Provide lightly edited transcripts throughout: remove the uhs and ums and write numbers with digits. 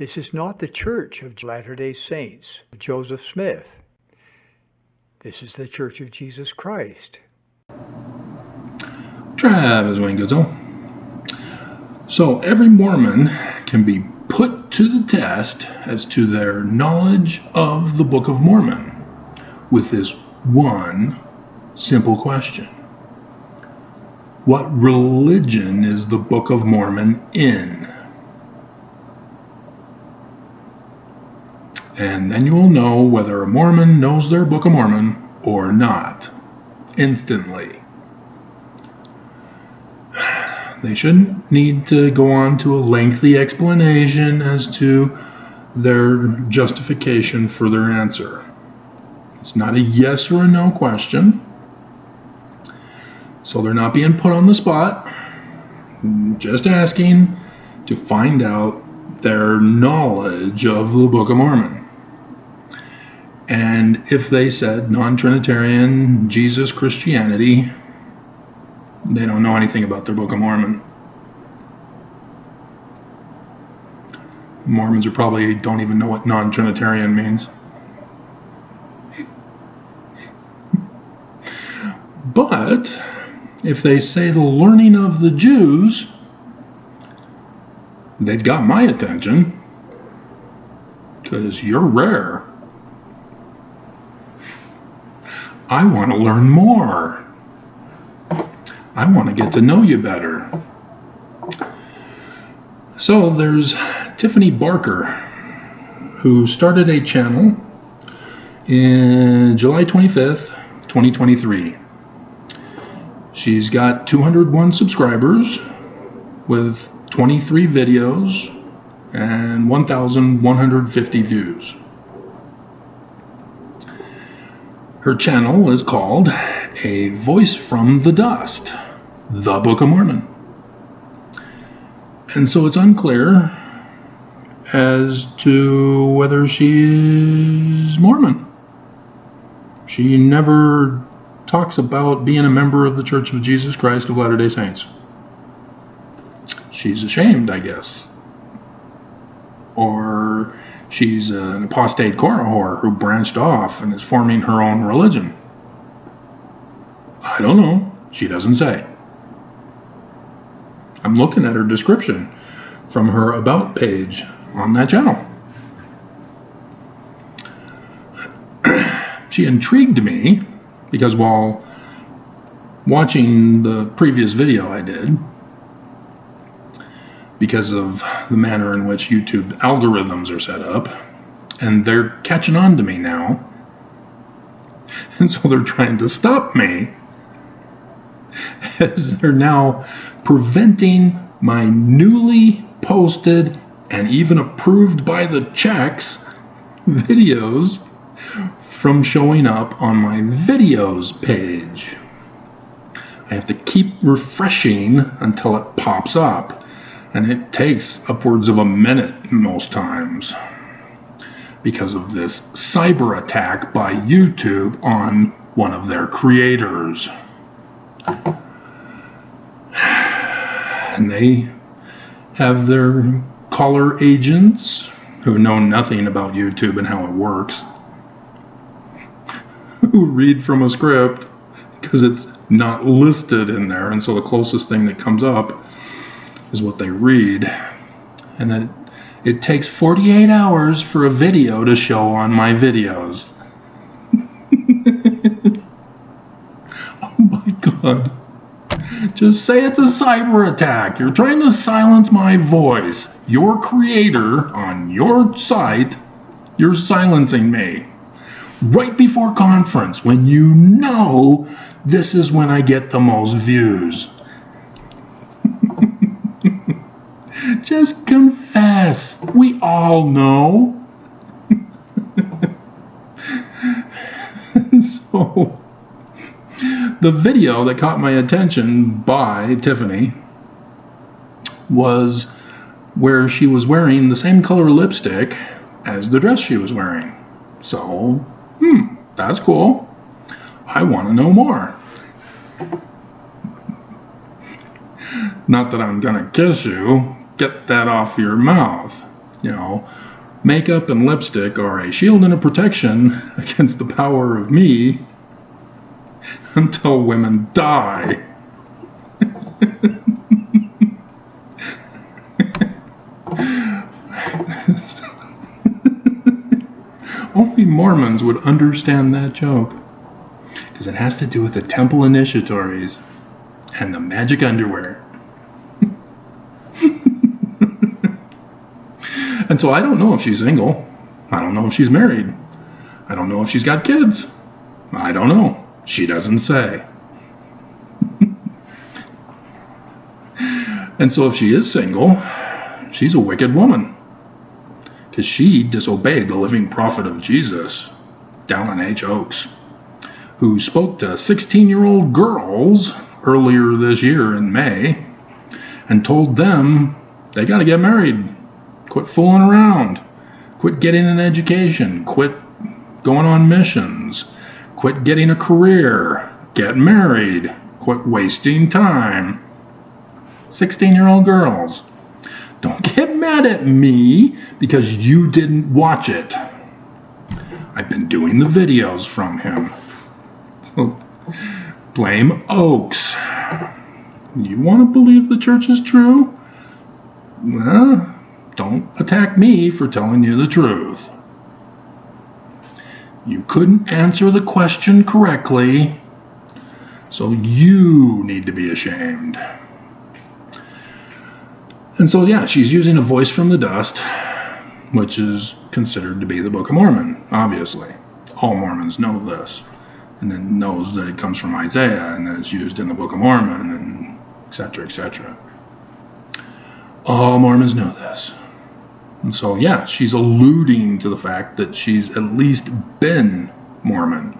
This is not the Church of Latter-day Saints of Joseph Smith. This is the Church of Jesus Christ. Travis Wingutzel. So every Mormon can be put to the test as to their knowledge of the Book of Mormon with this one simple question. What religion is the Book of Mormon in? And then you will know whether a Mormon knows their Book of Mormon or not, instantly. They shouldn't need to go on to a lengthy explanation as to their justification for their answer. It's not a yes or a no question, so they're not being put on the spot, just asking to find out their knowledge of the Book of Mormon. And if they said non-Trinitarian, Jesus, Christianity, they don't know anything about their Book of Mormon. Mormons are probably don't even know what non-Trinitarian means. But if they say the learning of the Jews, they've got my attention, because you're rare. I want to learn more. I want to get to know you better. So there's Tiffany Barker, who started a channel in July 25th, 2023. She's got 201 subscribers with 23 videos and 1,150 views. Her channel is called A Voice from the Dust, the Book of Mormon. And so it's unclear as to whether she's Mormon. She never talks about being a member of the Church of Jesus Christ of Latter-day Saints. She's ashamed, I guess. Or she's an apostate Korah whore who branched off and is forming her own religion. I don't know. She doesn't say. I'm looking at her description from her About page on that channel. She intrigued me because while watching the previous video I did, because of the manner in which YouTube algorithms are set up, and they're catching on to me now, and so they're trying to stop me, as they're now preventing my newly posted and even approved by the checks videos from showing up on my videos page. I have to keep refreshing until it pops up, and it takes upwards of a minute most times because of this cyber attack by YouTube on one of their creators. And they have their caller agents who know nothing about YouTube and how it works, who read from a script because it's not listed in there, and so the closest thing that comes up is what they read. And then it takes 48 hours for a video to show on my videos. Oh my God. Just say it's a cyber attack. You're trying to silence my voice. Your creator on your site, you're silencing me. Right before conference, when you know this is when I get the most views. Just confess. We all know. So, the video that caught my attention by Tiffany was where she was wearing the same color lipstick as the dress she was wearing. So, that's cool. I want to know more. Not that I'm gonna kiss you. Get that off your mouth. You know, makeup and lipstick are a shield and a protection against the power of me until women die. Only Mormons would understand that joke, because it has to do with the temple initiatories and the magic underwear. And so I don't know if she's single. I don't know if she's married. I don't know if she's got kids. I don't know. She doesn't say. And so if she is single, she's a wicked woman, because she disobeyed the living prophet of Jesus, Dallin H. Oaks, who spoke to 16-year-old girls earlier this year in May and told them they got to get married, quit fooling around, quit getting an education, quit going on missions, quit getting a career, get married, quit wasting time. 16-year-old girls. Don't get mad at me because you didn't watch it. I've been doing the videos from him. So blame Oaks. You want to believe the church is true? Well, don't attack me for telling you the truth. You couldn't answer the question correctly, so you need to be ashamed. And so, yeah, she's using a voice from the dust, which is considered to be the Book of Mormon, obviously. All Mormons know this, and then knows that it comes from Isaiah, and that it's used in the Book of Mormon, and etc., etc. All Mormons know this. And so, yeah, she's alluding to the fact that she's at least been Mormon.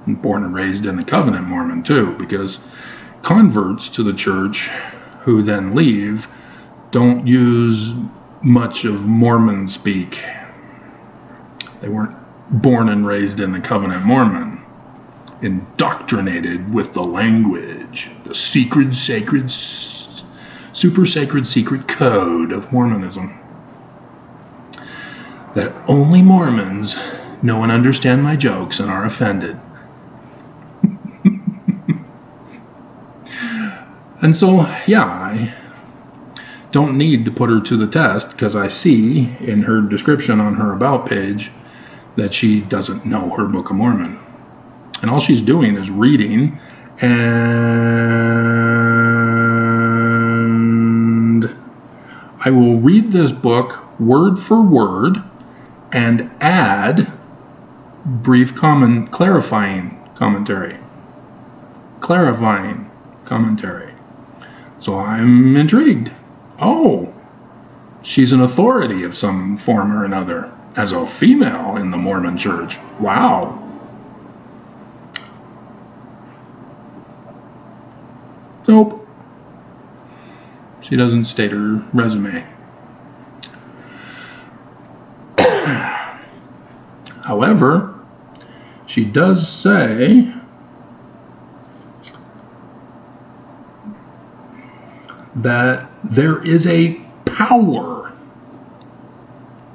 And born and raised in the Covenant Mormon, too, because converts to the church who then leave don't use much of Mormon speak. They weren't born and raised in the Covenant Mormon, indoctrinated with the language, the secret, sacred, super sacred secret code of Mormonism that only Mormons know and understand my jokes and are offended. And so, yeah, I don't need to put her to the test, because I see in her description on her About page that she doesn't know her Book of Mormon. And all she's doing is reading, and I will read this book word for word and add brief clarifying commentary. So I'm intrigued. Oh, she's an authority of some form or another as a female in the Mormon church. Wow. Nope. She doesn't state her resume. However, she does say that there is a power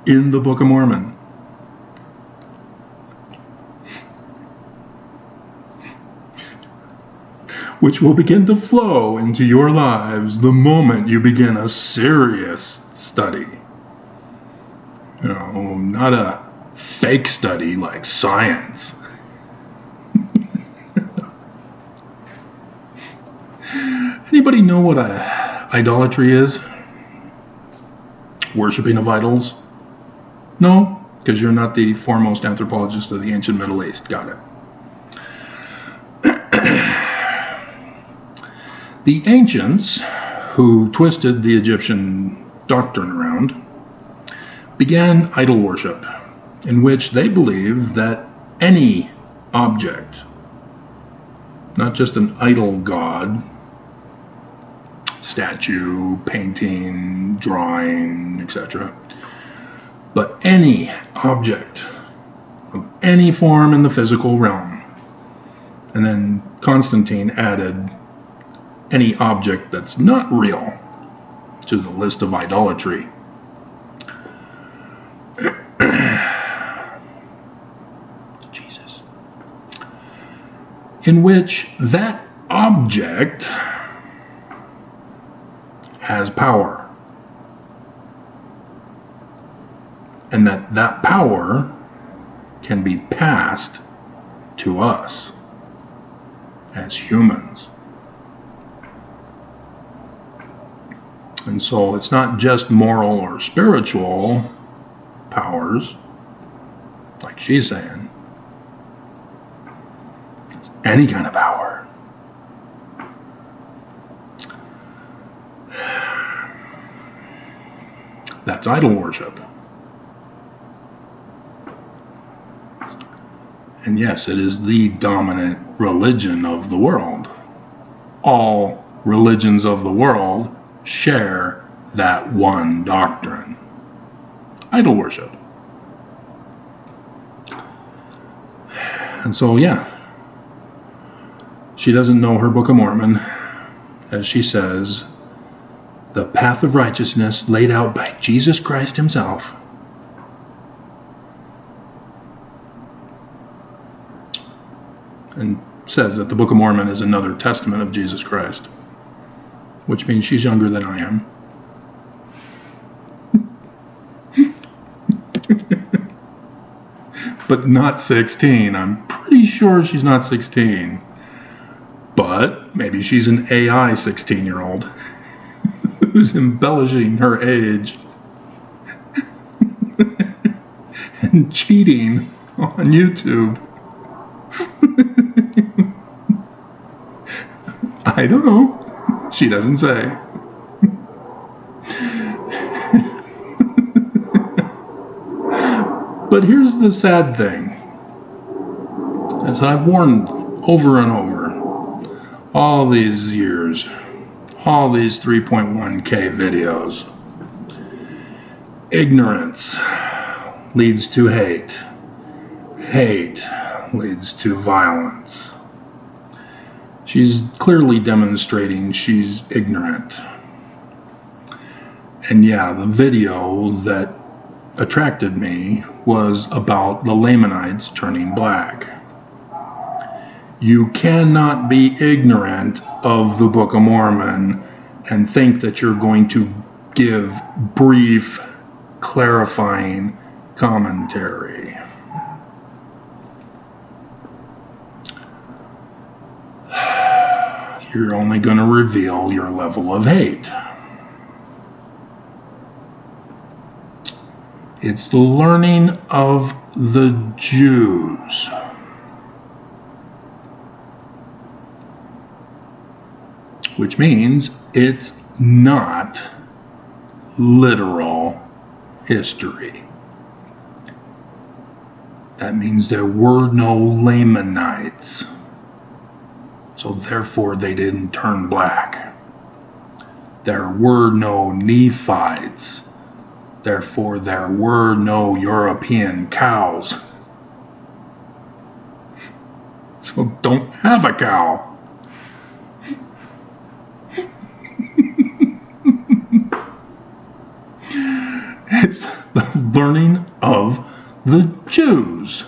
in the Book of Mormon. Which will begin to flow into your lives the moment you begin a serious study. You know, not a fake study like science. Anybody know what idolatry is? Worshipping of idols? No? Because you're not the foremost anthropologist of the ancient Middle East. Got it. The ancients, who twisted the Egyptian doctrine around, began idol worship, in which they believed that any object, not just an idol god, statue, painting, drawing, etc., but any object of any form in the physical realm. And then Constantine added any object that's not real to the list of idolatry. in which that object has power, and that power can be passed to us as humans. And so it's not just moral or spiritual powers, like she's saying. It's any kind of power. That's idol worship. And yes, it is the dominant religion of the world. All religions of the world share that one doctrine. Idol worship. And so, yeah, she doesn't know her Book of Mormon. As she says, the path of righteousness laid out by Jesus Christ himself. And says that the Book of Mormon is another testament of Jesus Christ, which means she's younger than I am. But not 16. I'm pretty sure she's not 16. But maybe she's an AI 16-year-old who's embellishing her age and cheating on YouTube. I don't know. She doesn't say. But here's the sad thing. As I've warned over and over, all these years, all these 3.1K videos, ignorance leads to hate. Hate leads to violence. She's clearly demonstrating she's ignorant. And yeah, the video that attracted me was about the Lamanites turning black. You cannot be ignorant of the Book of Mormon and think that you're going to give brief, clarifying commentary. You're only going to reveal your level of hate. It's the learning of the Jews. Which means it's not literal history. That means there were no Lamanites. So therefore they didn't turn black. There were no Nephites. Therefore, there were no European cows. So don't have a cow. It's the learning of the Jews,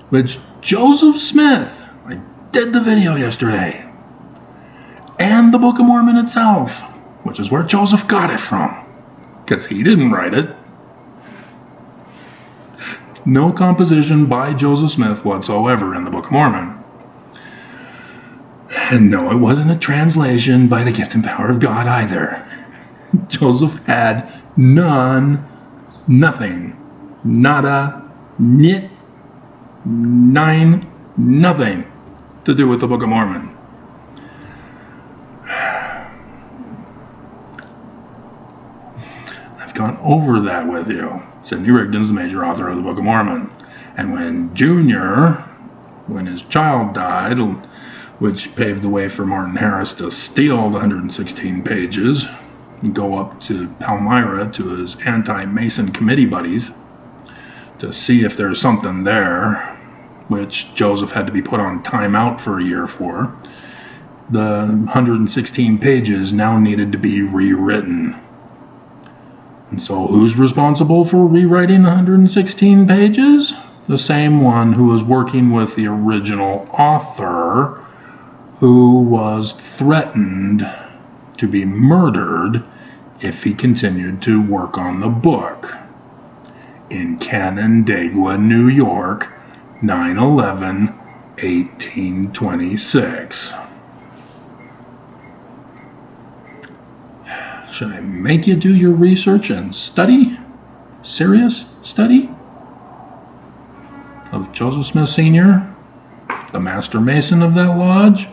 which Joseph Smith, I did the video yesterday, and the Book of Mormon itself, which is where Joseph got it from. Because he didn't write it. No composition by Joseph Smith whatsoever in the Book of Mormon. And no, it wasn't a translation by the gift and power of God either. Joseph had nothing, nada, nit, nine, nothing to do with the Book of Mormon. Gone over that with you. Sidney Rigdon's the major author of the Book of Mormon. And when Junior, when his child died, which paved the way for Martin Harris to steal the 116 pages and go up to Palmyra to his anti-Mason committee buddies to see if there's something there, which Joseph had to be put on timeout for a year for, the 116 pages now needed to be rewritten. And so who's responsible for rewriting 116 pages? the same one who was working with the original author, who was threatened to be murdered if he continued to work on the book, in Canandaigua, New York, 9/11/1826. Should I make you do your research and study? Serious study? Of Joseph Smith Sr., the master mason of that lodge?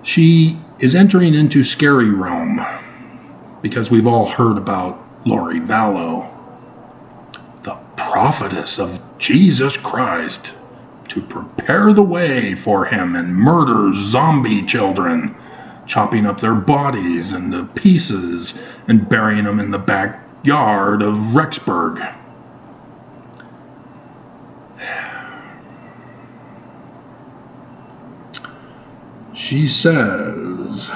She is entering into scary realm because we've all heard about Lori Vallow, the prophetess of Jesus Christ, to prepare the way for him and murder zombie children, chopping up their bodies into pieces and burying them in the backyard of Rexburg. She says,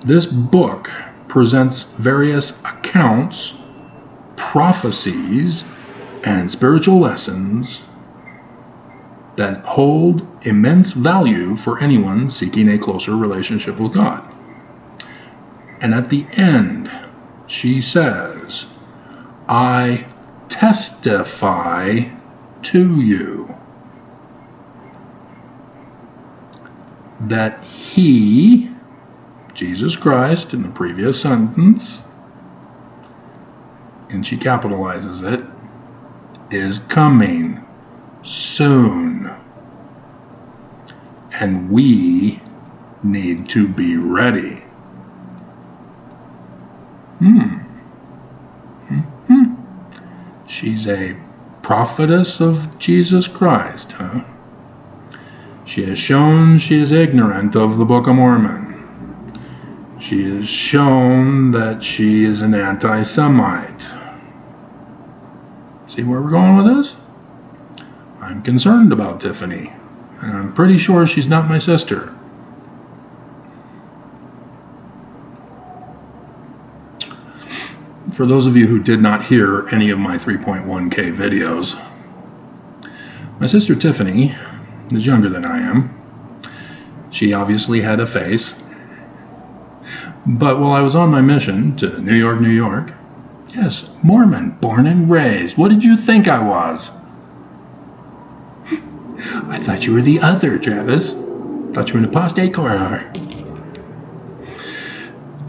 this book presents various accounts, prophecies, and spiritual lessons that hold immense value for anyone seeking a closer relationship with God. And at the end, she says, I testify to you that he, Jesus Christ, in the previous sentence, and she capitalizes it, is coming soon. And we need to be ready. She's a prophetess of Jesus Christ, huh? She has shown she is ignorant of the Book of Mormon. She has shown that she is an anti-Semite. See where we're going with this? I'm concerned about Tiffany, and I'm pretty sure she's not my sister. For those of you who did not hear any of my 3.1K videos, my sister Tiffany is younger than I am. She obviously had a face. But while I was on my mission to New York, New York, yes, Mormon, born and raised, what did you think I was? I thought you were the other, Travis. Thought you were an apostate choir.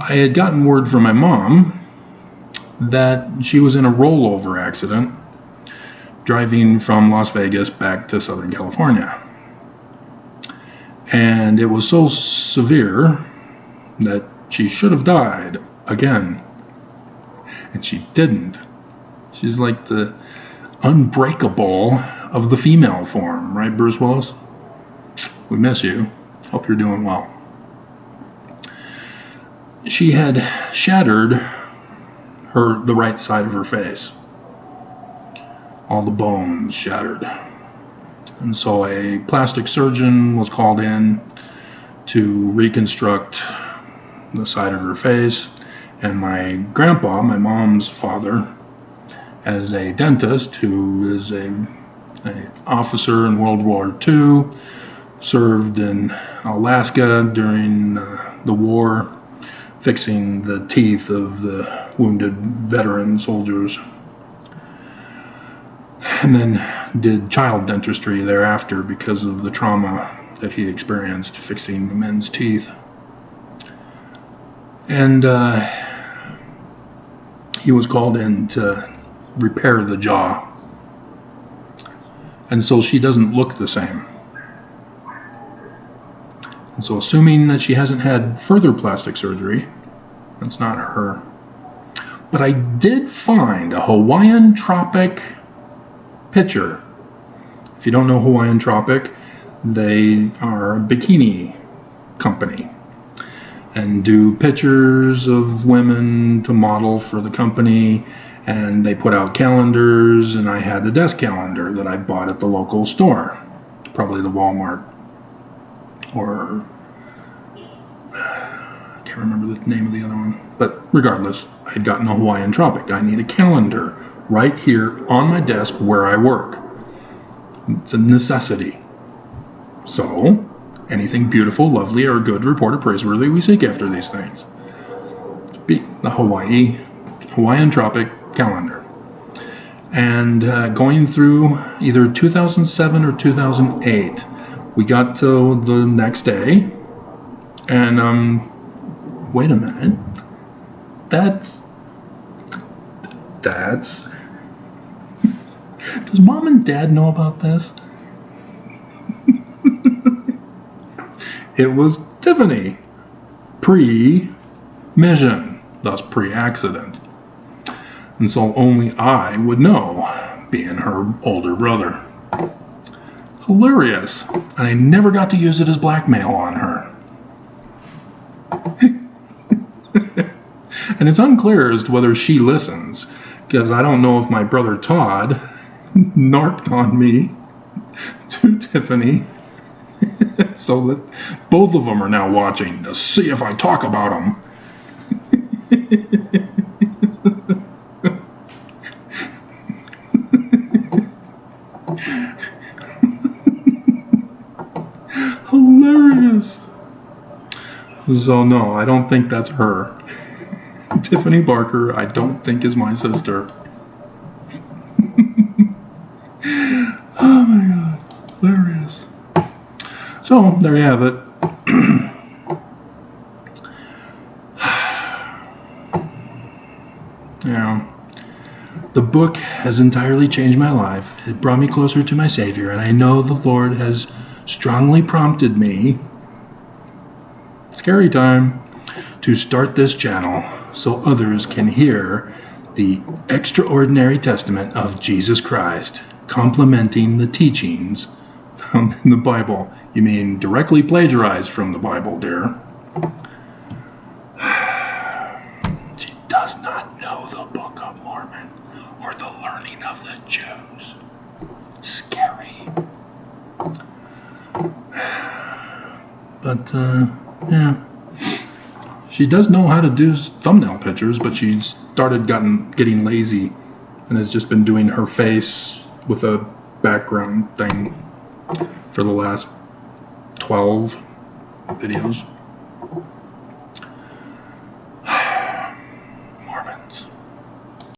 I had gotten word from my mom that she was in a rollover accident driving from Las Vegas back to Southern California. And it was so severe that she should have died again. And she didn't. She's like the unbreakable of the female form, right, Bruce Willis? We miss you. Hope you're doing well. She had shattered the right side of her face. All the bones shattered. And so a plastic surgeon was called in to reconstruct the side of her face. And my grandpa, my mom's father, as a dentist who is an officer in World War II, served in Alaska during the war, fixing the teeth of the wounded veteran soldiers, and then did child dentistry thereafter because of the trauma that he experienced fixing the men's teeth. And he was called in to repair the jaw. And so she doesn't look the same. And so assuming that she hasn't had further plastic surgery, that's not her. But I did find a Hawaiian Tropic picture. If you don't know Hawaiian Tropic, they are a bikini company and do pictures of women to model for the company, and they put out calendars, and I had the desk calendar that I bought at the local store, probably the Walmart or I can't remember the name of the other one. But regardless, I had gotten a Hawaiian Tropic. I need a calendar right here on my desk where I work. It's a necessity. So, anything beautiful, lovely, or good, reported, praiseworthy, we seek after these things. The Hawaiian Tropic calendar. And going through either 2007 or 2008, we got to the next day, and wait a minute, that's does Mom and Dad know about this? It was Tiffany, pre-mission, thus pre-accident. And so only I would know, being her older brother. Hilarious. And I never got to use it as blackmail on her. And it's unclear as to whether she listens, because I don't know if my brother Todd narked on me to Tiffany, so that both of them are now watching to see if I talk about them. Hilarious. So no, I don't think that's her. Tiffany Barker, I don't think is my sister. Oh my God, hilarious. So there you have it. Yeah. The book has entirely changed my life. It brought me closer to my Savior, and I know the Lord has strongly prompted me, scary time, to start this channel so others can hear the extraordinary testament of Jesus Christ, complementing the teachings found in the Bible. You mean directly plagiarized from the Bible, dear? She does not know the Book of Mormon or the learning of the Jews. Scary. But, yeah. She does know how to do thumbnail pictures, but she's started getting lazy and has just been doing her face with a background thing for the last 12 videos.